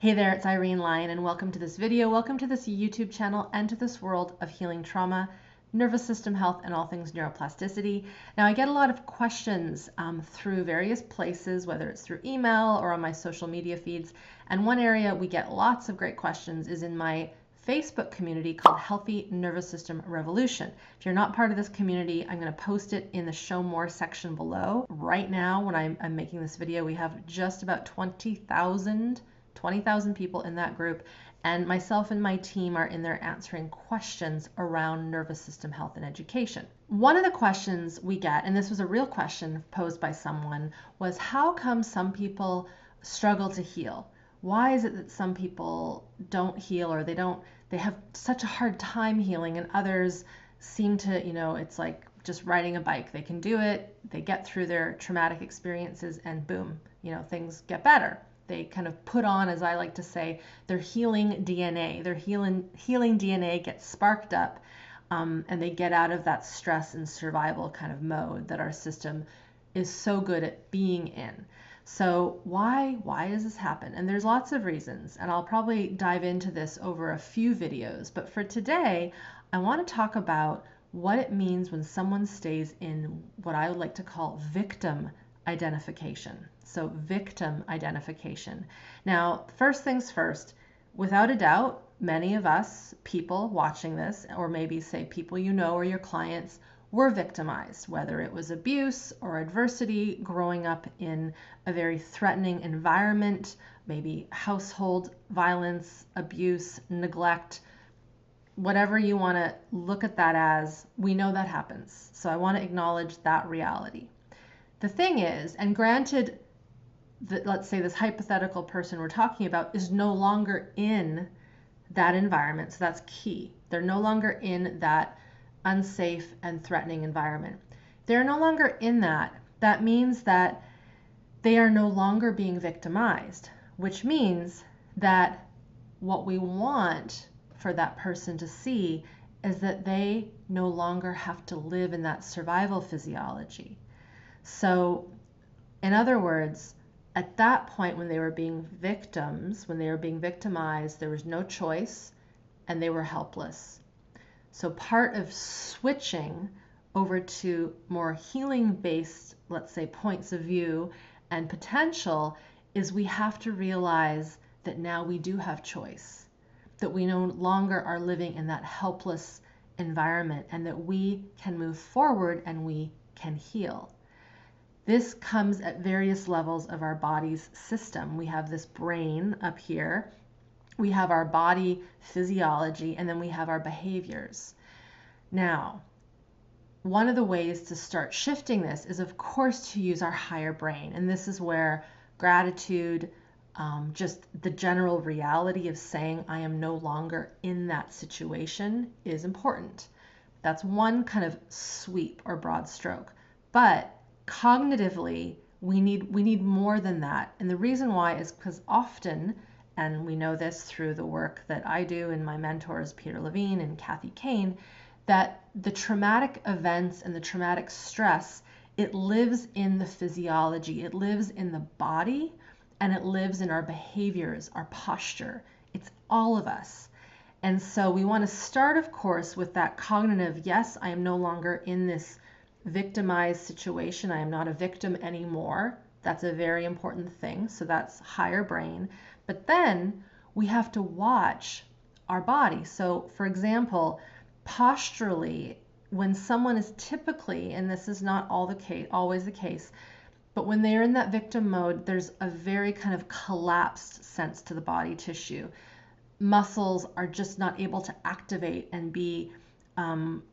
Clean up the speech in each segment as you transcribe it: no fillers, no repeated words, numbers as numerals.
Hey there, it's Irene Lyon, and welcome to this video. Welcome to this YouTube channel and to this world of healing trauma, nervous system health, and all things neuroplasticity. Now, I get a lot of questions through various places, whether it's through email or on my social media feeds. And one area we get lots of great questions is in my Facebook community called Healthy Nervous System Revolution. If you're not part of this community, I'm going to post it in the Show More section below. Right now, when I'm making this video, we have just about 20,000 people in that group, and myself and my team are in there answering questions around nervous system health and education. One of the questions we get, and this was a real question posed by someone, was how come some people struggle to heal? Why is it that some people don't heal, or they have such a hard time healing, and others seem to, it's like just riding a bike. They can do it, they get through their traumatic experiences, and boom, things get better. They kind of put on, as I like to say, their healing DNA. Their healing DNA gets sparked up, and they get out of that stress and survival kind of mode that our system is so good at being in. So why does this happen? And there's lots of reasons, and I'll probably dive into this over a few videos. But for today, I want to talk about what it means when someone stays in what I would like to call victim identification. So victim identification. Now, first things first, without a doubt, many of us, people watching this, or maybe say people you know or your clients, were victimized, whether it was abuse or adversity, growing up in a very threatening environment, maybe household violence, abuse, neglect, whatever you want to look at that as, we know that happens. So I want to acknowledge that reality. The thing is, and granted that, let's say this hypothetical person we're talking about is no longer in that environment, so that's key. They're no longer in that unsafe and threatening environment. They're no longer in that. That means that they are no longer being victimized, which means that what we want for that person to see is that they no longer have to live in that survival physiology. So, in other words, at that point when they were being victims, when they were being victimized, there was no choice and they were helpless. So part of switching over to more healing-based, let's say, points of view and potential is we have to realize that now we do have choice, that we no longer are living in that helpless environment, and that we can move forward and we can heal. This comes at various levels of our body's system. We have this brain up here, we have our body physiology, and then we have our behaviors. Now, one of the ways to start shifting this is, of course, to use our higher brain. And this is where gratitude, just the general reality of saying I am no longer in that situation is important. That's one kind of sweep or broad stroke. But cognitively, we need more than that. And the reason why is because often, and we know this through the work that I do and my mentors, Peter Levine and Kathy Kane, that the traumatic events and the traumatic stress, it lives in the physiology, it lives in the body, and it lives in our behaviors, our posture. It's all of us. And so we want to start, of course, with that cognitive, yes, I am no longer in this victimized situation. I am not a victim anymore. That's a very important thing. So that's higher brain. But then we have to watch our body. So for example, posturally, when someone is typically, and this is not always the case, but when they're in that victim mode, there's a very kind of collapsed sense to the body tissue. Muscles are just not able to activate and be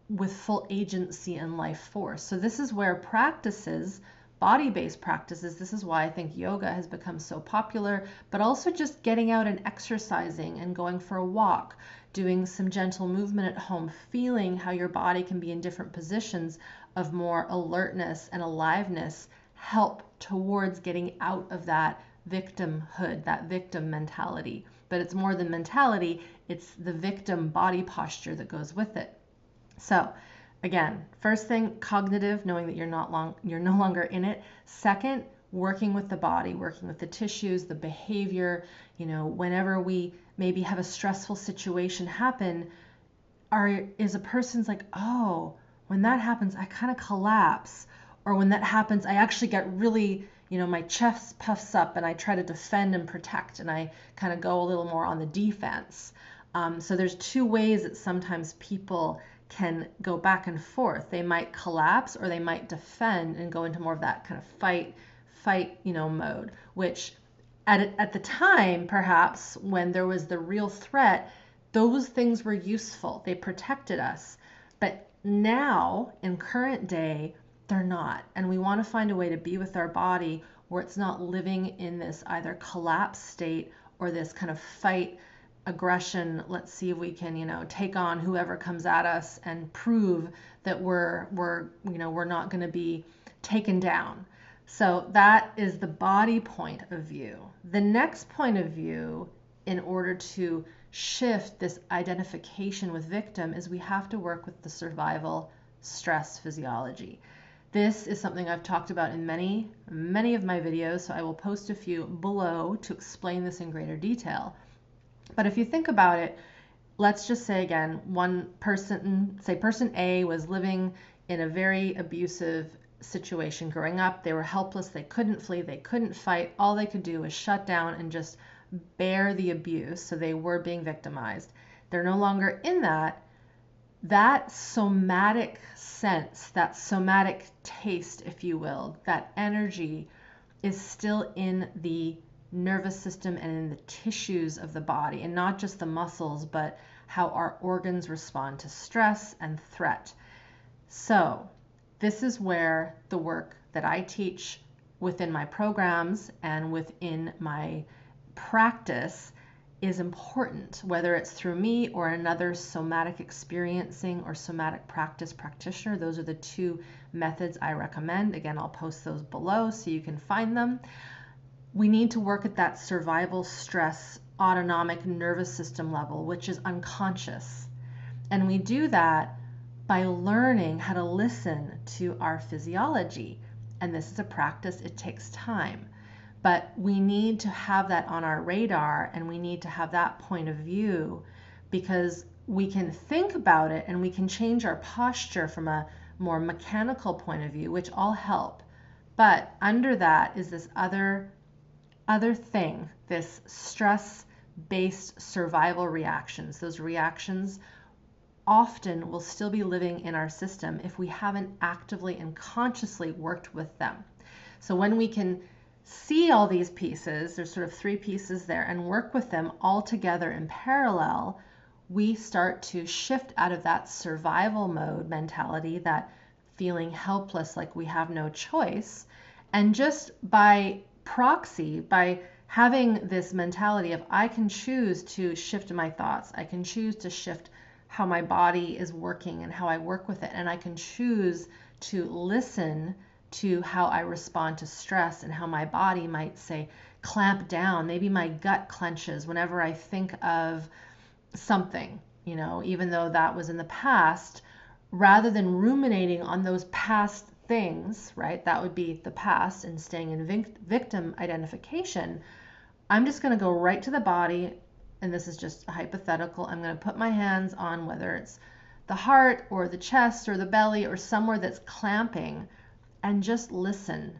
with full agency and life force. So this is where practices, body-based practices, this is why I think yoga has become so popular, but also just getting out and exercising and going for a walk, doing some gentle movement at home, feeling how your body can be in different positions of more alertness and aliveness, help towards getting out of that victimhood, that victim mentality. But it's more than mentality, it's the victim body posture that goes with it. So again, first thing, cognitive, knowing that you're no longer in it. Second, working with the body, working with the tissues, the behavior. Whenever we maybe have a stressful situation happen, is a person's like, oh, when that happens, I kind of collapse. Or when that happens, I actually get really, my chest puffs up and I try to defend and protect, and I kind of go a little more on the defense. So there's two ways that sometimes people can go back and forth. They might collapse or they might defend and go into more of that kind of fight, mode, which at the time, perhaps when there was the real threat, those things were useful. They protected us. But now, in current day, they're not. And we want to find a way to be with our body where it's not living in this either collapse state or this kind of fight, aggression. Let's see if we can, take on whoever comes at us and prove that we're not going to be taken down. So that is the body point of view. The next point of view, in order to shift this identification with victim, is we have to work with the survival stress physiology. This is something I've talked about in many of my videos, so I will post a few below to explain this in greater detail. But if you think about it, let's just say again, one person, say person A, was living in a very abusive situation growing up. They were helpless. They couldn't flee. They couldn't fight. All they could do was shut down and just bear the abuse. So they were being victimized. They're no longer in that. That somatic sense, that somatic taste, if you will, that energy is still in the nervous system and in the tissues of the body, and not just the muscles, but how our organs respond to stress and threat. So this is where the work that I teach within my programs and within my practice is important, whether it's through me or another somatic experiencing or somatic practice practitioner. Those are the two methods I recommend. Again, I'll post those below so you can find them. We need to work at that survival stress autonomic nervous system level, which is unconscious. And we do that by learning how to listen to our physiology. And this is a practice, it takes time. But we need to have that on our radar, and we need to have that point of view, because we can think about it and we can change our posture from a more mechanical point of view, which all help. But under that is this other thing, this stress-based survival reactions. Those reactions often will still be living in our system if we haven't actively and consciously worked with them. So when we can see all these pieces, there's sort of three pieces there, and work with them all together in parallel, we start to shift out of that survival mode mentality, that feeling helpless, like we have no choice. And just by proxy, by having this mentality of I can choose to shift my thoughts, I can choose to shift how my body is working and how I work with it, and I can choose to listen to how I respond to stress and how my body might say clamp down. Maybe my gut clenches whenever I think of something, even though that was in the past. Rather than ruminating on those past things, right? That would be the past, and staying in victim identification. I'm just going to go right to the body, and this is just a hypothetical. I'm going to put my hands on whether it's the heart or the chest or the belly or somewhere that's clamping, and just listen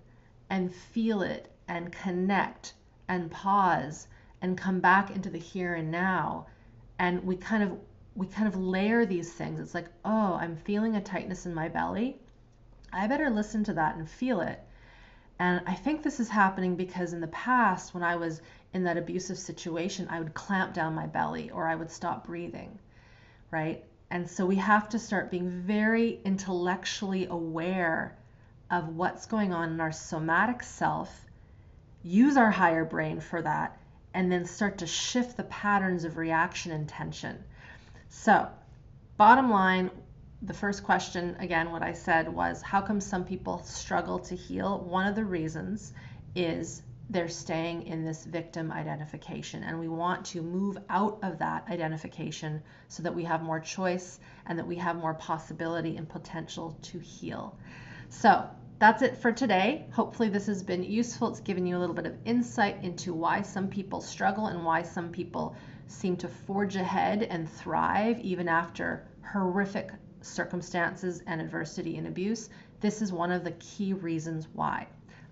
and feel it and connect and pause and come back into the here and now. And we kind of layer these things. It's like, oh, I'm feeling a tightness in my belly. I better listen to that and feel it. And I think this is happening because in the past, when I was in that abusive situation, I would clamp down my belly or I would stop breathing, right? And so we have to start being very intellectually aware of what's going on in our somatic self, use our higher brain for that, and then start to shift the patterns of reaction and tension. So, bottom line, the first question, again, what I said was, how come some people struggle to heal? One of the reasons is they're staying in this victim identification, and we want to move out of that identification so that we have more choice and that we have more possibility and potential to heal. So that's it for today. Hopefully this has been useful. It's given you a little bit of insight into why some people struggle and why some people seem to forge ahead and thrive even after horrific circumstances and adversity and abuse. This is one of the key reasons why.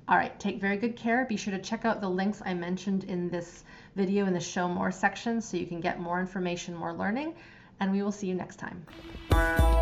All right, take very good care. Be sure to check out the links I mentioned in this video in the Show More section so you can get more information, more learning, and we will see you next time.